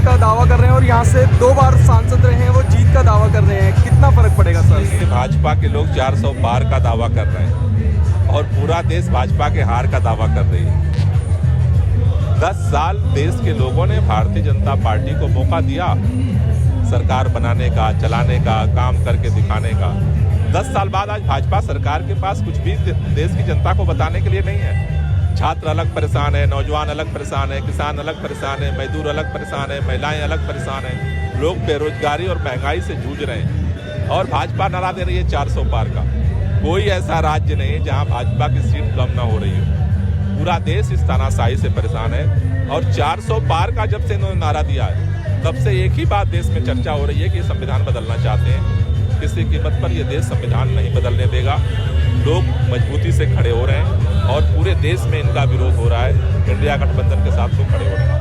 का दावा कर रहे हैं और यहाँ से 2 बार सांसद रहे हैं, वो जीत का दावा कर रहे हैं, कितना फर्क पड़ेगा सर? भाजपा के लोग 400 पार का दावा कर रहे हैं और पूरा देश भाजपा के हार का दावा कर रही है। 10 साल देश के लोगों ने भारतीय जनता पार्टी को मौका दिया सरकार बनाने का, चलाने का, काम करके दिखाने का। 10 साल बाद आज भाजपा सरकार के पास कुछ भी देश की जनता को बताने के लिए नहीं है। छात्र अलग परेशान है, नौजवान अलग परेशान है, किसान अलग परेशान है, मजदूर अलग परेशान है, महिलाएं अलग परेशान है, लोग बेरोजगारी और महंगाई से जूझ रहे हैं और भाजपा नारा दे रही है 400 पार का। कोई ऐसा राज्य नहीं जहां भाजपा की सीट कम ना हो रही हो। पूरा देश इस तानाशाही से परेशान है और 400 पार का जब से इन्होंने नारा दिया है तब से एक ही बात देश में चर्चा हो रही है कि संविधान बदलना चाहते हैं। किसी कीमत पर यह देश संविधान नहीं बदलने देगा। लोग मजबूती से खड़े हो रहे हैं और पूरे देश में इनका विरोध हो रहा है। इंडिया गठबंधन के साथ लोग खड़े हो रहे हैं।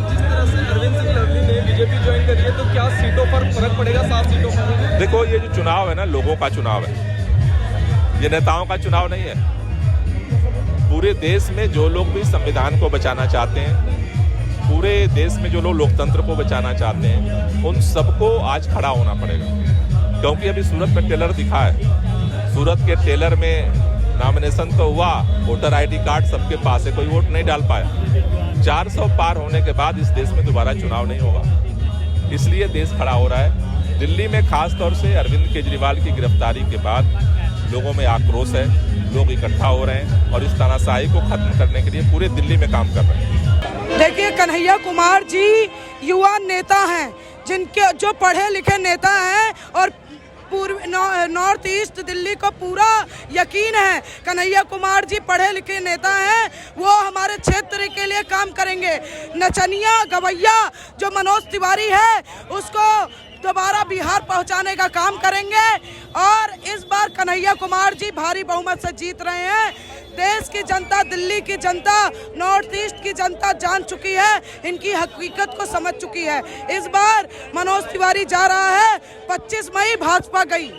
जिस तरह से अरविंद सिंह लवली ने बीजेपी ज्वाइन करी है, तो क्या सीटों पर फर्क पड़ेगा? 7 सीटों पर। देखो, ये जो चुनाव है ना, लोगों का चुनाव है, ये नेताओं का चुनाव नहीं है। पूरे देश में जो लोग भी संविधान को बचाना चाहते हैं, पूरे देश में जो लोग लोकतंत्र को बचाना चाहते हैं, उन सबको आज खड़ा होना पड़ेगा। क्योंकि अभी सूरत में टेलर दिखा है, सूरत के टेलर में नॉमिनेशन तो हुआ, वोटर आईडी कार्ड सबके पास है, कोई वोट नहीं डाल पाया। 400 पार होने के बाद इस देश में दोबारा चुनाव नहीं होगा, इसलिए देश खड़ा हो रहा है। दिल्ली में खास तौर से अरविंद केजरीवाल की गिरफ्तारी के बाद लोगों में आक्रोश है, लोग इकट्ठा हो रहे हैं और इस तानाशाही को खत्म करने के लिए पूरे दिल्ली में काम कर रहे हैं। देखिए, कन्हैया कुमार जी युवा नेता हैं, जिनके जो पढ़े लिखे नेता हैं और नॉर्थ ईस्ट दिल्ली को पूरा यकीन है कन्हैया कुमार जी पढ़े लिखे नेता हैं, वो हमारे क्षेत्र के लिए काम करेंगे। नचनिया गवैया जो मनोज तिवारी है, उसको दोबारा बिहार पहुंचाने का काम करेंगे और इस बार कन्हैया कुमार जी भारी बहुमत से जीत रहे हैं। देश की जनता, दिल्ली की जनता, नॉर्थ ईस्ट की जनता जान चुकी है, इनकी हकीकत को समझ चुकी है। इस बार मनोज तिवारी जा रहा है, 25 मई भाजपा गई।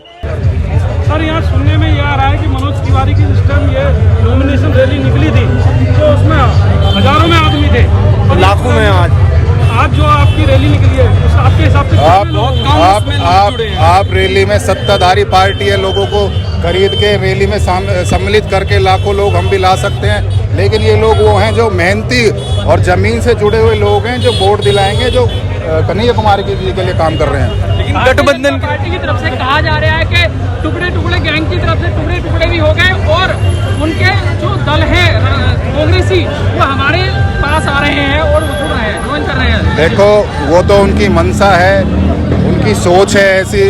सर, यहाँ सुनने में ये आ रहा है कि मनोज तिवारी की जिस टाइम ये नॉमिनेशन रैली निकली थी तो उसमें हजारों में आदमी थे, लाखों में। आज जो आपकी रैली निकली है, उस आपके हिसाब से आप रैली में सत्ताधारी पार्टी है, लोगों को खरीद के रैली में सम्मिलित करके लाखों लोग हम भी ला सकते हैं, लेकिन ये लोग वो हैं जो मेहनती और जमीन से जुड़े हुए लोग हैं, जो वोट दिलाएंगे, जो कन्हैया कुमार जी के लिए काम कर रहे हैं। लेकिन गठबंधन पार्टी की तरफ से कहा जा रहा है कि टुकड़े टुकड़े गैंग की तरफ से टुकड़े टुकड़े भी हो गए और उनके जो दल है कांग्रेसी, वो हमारे पास आ रहे हैं और जुड़ रहे हैं, ज्वाइन कर रहे हैं। देखो, वो तो उनकी मंशा है, उनकी सोच है ऐसी।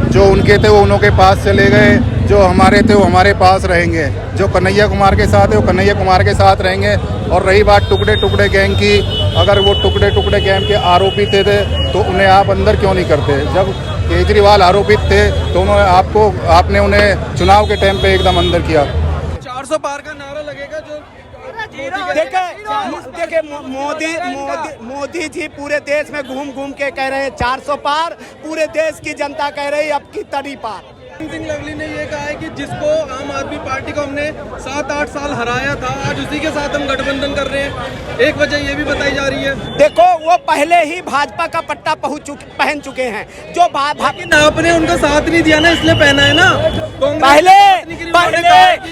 जो उनके थे वो उनके पास चले गए, जो हमारे थे वो हमारे पास रहेंगे। जो कन्हैया कुमार के साथ है वो कन्हैया कुमार के साथ रहेंगे। और रही बात टुकड़े टुकड़े गैंग की, अगर वो टुकड़े टुकड़े गैंग के आरोपी थे तो उन्हें आप अंदर क्यों नहीं करते? जब केजरीवाल आरोपित थे तो आपने उन्हें चुनाव के टाइम पे एकदम अंदर किया। 400 पार का नारा लगेगा जो देखिए, मोदी जी पूरे देश में घूम घूम के कह रहे हैं 400 पार, पूरे देश की जनता कह रही है अब की तड़ी पार। सिंह लवली ने ये कहा है कि जिसको आम आदमी पार्टी को हमने 7-8 साल हराया था, आज उसी के साथ हम गठबंधन कर रहे हैं। एक वजह ये भी बताई जा रही है। देखो, वो पहले ही भाजपा का पट्टा पहन चुके हैं। जो लेकिन आपने उनका साथ नहीं दिया ना, इसलिए पहना है ना। पहले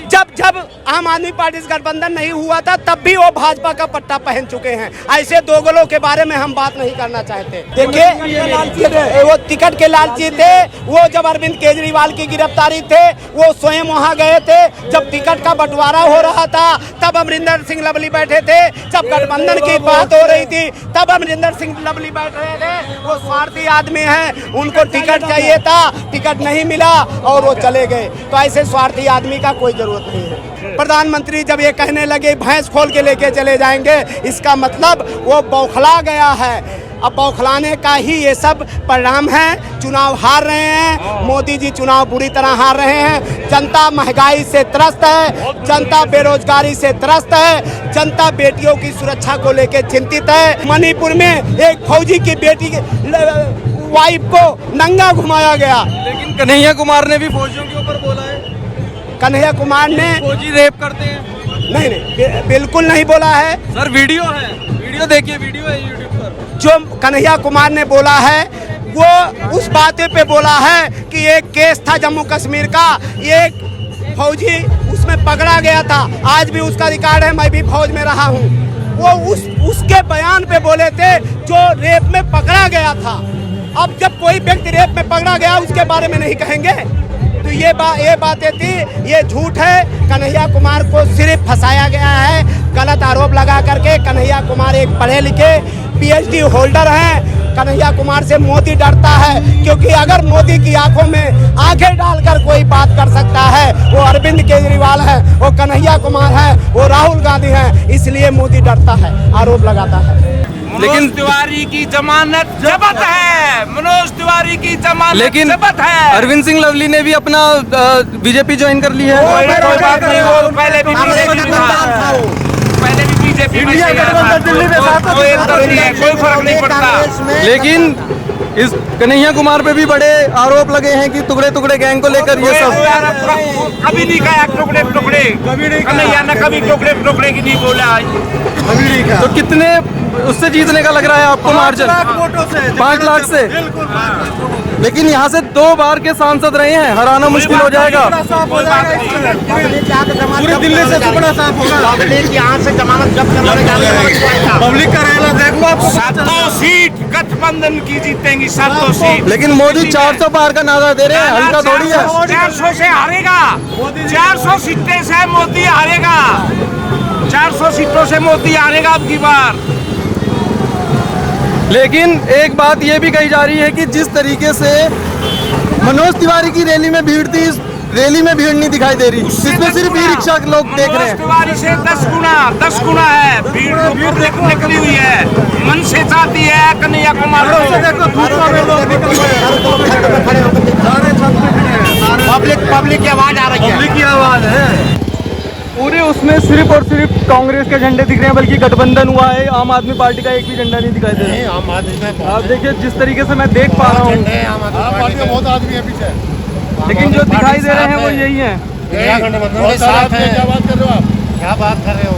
जब आम आदमी पार्टी से गठबंधन नहीं हुआ था तब भी वो भाजपा का पट्टा पहन चुके हैं। ऐसे दोगलों के बारे में हम बात नहीं करना चाहते। देखिए, वो टिकट के लालची थे। वो जब अरविंद केजरीवाल की गिरफ्तारी थे, वो स्वयं वहां गए थे। जब टिकट का बंटवारा हो रहा था तब अमरिंदर सिंह लवली बैठे थे। जब गठबंधन की बात हो रही थी तब अमरिंदर सिंह लवली बैठ रहे थे। वो स्वार्थी आदमी हैं, उनको टिकट चाहिए था, टिकट नहीं मिला और वो चले गए। तो ऐसे स्वार्थी आदमी का कोई जरूरत नहीं है। प्रधानमंत्री जब ये कहने लगे भैंस खोल के लेके चले जाएंगे, इसका मतलब वो बौखला गया है। अब बौखलाने का ही ये सब परिणाम है। चुनाव हार रहे हैं मोदी जी, चुनाव बुरी तरह हार रहे हैं। जनता महंगाई से त्रस्त है, जनता बेरोजगारी से त्रस्त है, जनता बेटियों की सुरक्षा को लेकर चिंतित है। मणिपुर में एक फौजी की बेटी वाइफ को नंगा घुमाया गया। लेकिन कन्हैया कुमार ने भी फौजियों के ऊपर बोला है। कन्हैया कुमार ने फौजी रेप करते हैं। नहीं, बिल्कुल नहीं बोला है। सर, वीडियो है, वीडियो देखिए, वीडियो है यूट्यूब पर। जो कन्हैया कुमार ने बोला है वो उस बातें पे बोला है कि एक केस था जम्मू कश्मीर का, एक फौजी उसमें पकड़ा गया था, आज भी उसका रिकॉर्ड है, मैं भी फौज में रहा हूँ। वो उसके बयान पे बोले थे जो रेप में पकड़ा गया था। अब जब कोई व्यक्ति रेप में पकड़ा गया उसके बारे में नहीं कहेंगे, तो ये बातें थी, ये झूठ है। कन्हैया कुमार को सिर्फ फंसाया गया है, गलत आरोप लगा करके। कन्हैया कुमार एक पढ़े लिखे PhD होल्डर हैं। कन्हैया कुमार से मोदी डरता है, क्योंकि अगर मोदी की आंखों में आंखें डालकर कोई बात कर सकता है वो अरविंद केजरीवाल है, वो कन्हैया कुमार है, वो राहुल गांधी है, इसलिए मोदी डरता है, आरोप लगाता है। लेकिन तिवारी की जमानत जब्त है, मनोज तिवारी की जमानत लेकिन जब्त है। अरविंद सिंह लवली ने भी अपना बीजेपी ज्वाइन कर ली है। कोई बात नहीं, वो पहले भी बीजेपी दिल्ली में कोई फर्क नहीं पड़ता। लेकिन इस कन्हैया कुमार पे भी बड़े आरोप लगे हैं कि टुकड़े टुकड़े गैंग को लेकर ये सब। कभी नहीं कहा टुकड़े टुकड़े, कन्हैया ने कभी टुकड़े टुकड़े की नहीं बोला। तो कितने उससे जीतने का लग रहा है आपको मार्जिन? 5 लाख से। लेकिन यहाँ से 2 बार के सांसद रहे हैं, हराना मुश्किल हो जाएगा। पूरी दिल्ली से टुकड़ा साफ होगा। पब्लिक का रहना देखो आपको। 7 सीट गठबंधन की जीतेंगी, 7 सीट। लेकिन मोदी 400 पार का नारा दे रहे हैं, हल्का थोड़ी है। 400 से हारेगा, 400 सीटें से मोदी हारेगा, 400 सीटों से मोदी हारेगा अब की बार। लेकिन एक बात ये भी कही जा रही है कि जिस तरीके से मनोज तिवारी की रैली में भीड़ थी, इस रैली में भीड़ नहीं दिखाई दे रही। इसमें सिर्फ ई रिक्शा के लोग देख रहे हैं। तिवारी से 10 गुना है भीड़, पब्लिक निकली हुई है, मन से चाहती है कन्हैया कुमार को। पब्लिक की आवाज आ रही है, पब्लिक की आवाज है। पूरे उसमें सिर्फ और सिर्फ कांग्रेस के झंडे दिख रहे हैं, बल्कि गठबंधन हुआ है, आम आदमी पार्टी का एक भी झंडा नहीं दिखाई दे रहा है। आम आदमी में आप देखिए जिस तरीके से मैं देख पा रहा हूँ, बहुत आदमी है पीछे, लेकिन जो दिखाई दे रहे हैं वो यही है। क्या बात कर रहे हो आप? क्या बात कर रहे हो?